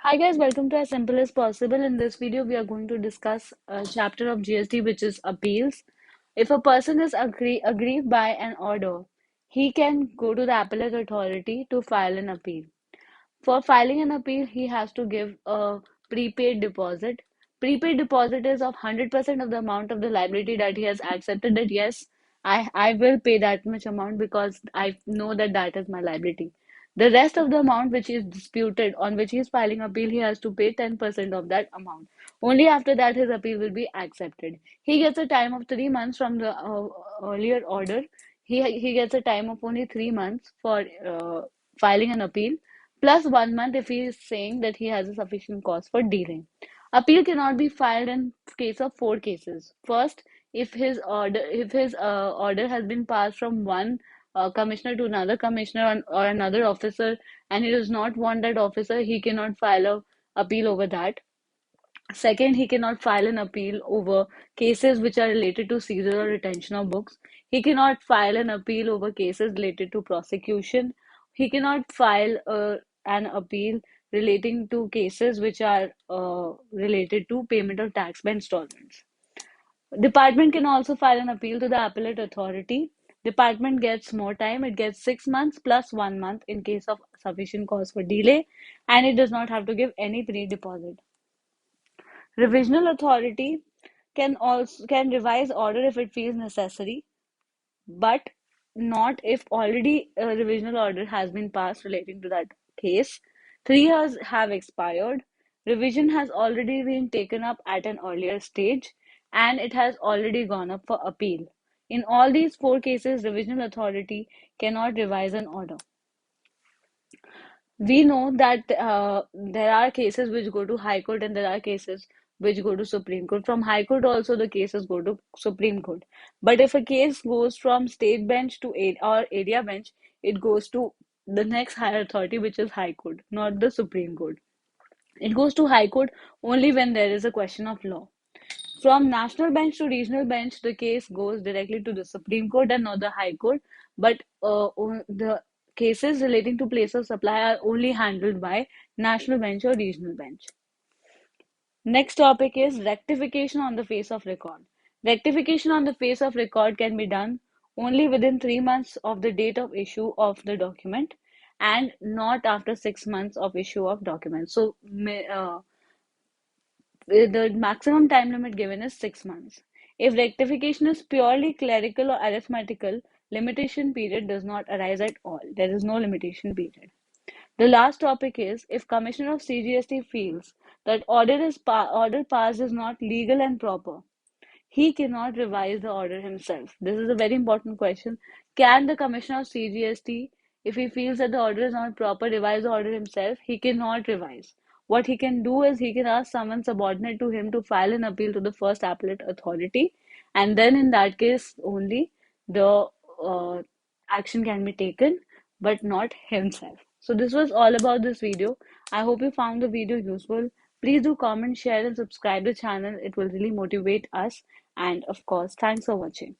Hi guys, welcome to As Simple as Possible. In this video, we are going to discuss a chapter of GST which is appeals. If a person is aggrieved by an order, he can go to the appellate authority to file an appeal. For filing an appeal, he has to give a prepaid deposit. Prepaid deposit is of 100% of the amount of the liability that he has accepted that yes, I will pay that much amount because I know that that is my liability. The rest of the amount which is disputed, on which he is filing appeal, he has to pay 10% of that amount. Only after that his appeal will be accepted. He gets a time of 3 months from the earlier order. He gets a time of only 3 months for filing an appeal, plus 1 month if he is saying that he has a sufficient cause for delay. Appeal cannot be filed in case of four cases. First, if his order has been passed from one commissioner to another commissioner or another officer, and he does not want that officer, he cannot file a appeal over that. Second, he cannot file an appeal over cases which are related to seizure or retention of books. He cannot file an appeal over cases related to prosecution. He cannot file an appeal relating to cases which are related to payment of tax by installments. Department can also file an appeal to the appellate authority. Department gets more time. It gets 6 months plus 1 month in case of sufficient cause for delay, and it does not have to give any pre-deposit. Revisional authority can revise order if it feels necessary, but not if already a revisional order has been passed relating to that case. 3 years have expired. Revision has already been taken up at an earlier stage, and it has already gone up for appeal. In all these four cases, revisional authority cannot revise an order. We know that there are cases which go to High Court and there are cases which go to Supreme Court. From High Court also the cases go to Supreme Court. But if a case goes from state bench to or area bench, it goes to the next higher authority, which is High Court, not the Supreme Court. It goes to High Court only when there is a question of law. From national bench to regional bench, the case goes directly to the Supreme Court and not the High Court. But the cases relating to place of supply are only handled by national bench or regional bench. Next topic is rectification on the face of record. Rectification on the face of record can be done only within 3 months of the date of issue of the document and not after 6 months of issue of document. So, the maximum time limit given is 6 months. If rectification is purely clerical or arithmetical, limitation period does not arise at all. There is no limitation period. The last topic is if Commissioner of CGST feels that order passed is not legal and proper, he cannot revise the order himself. This is a very important question. Can the Commissioner of CGST, if he feels that the order is not proper, revise the order himself? He cannot revise. What he can do is he can ask someone subordinate to him to file an appeal to the first appellate authority, and then in that case only the action can be taken, but not himself. So this was all about this video. I hope you found the video useful. Please do comment, share, and subscribe the channel. It will really motivate us. And of course, thanks for watching.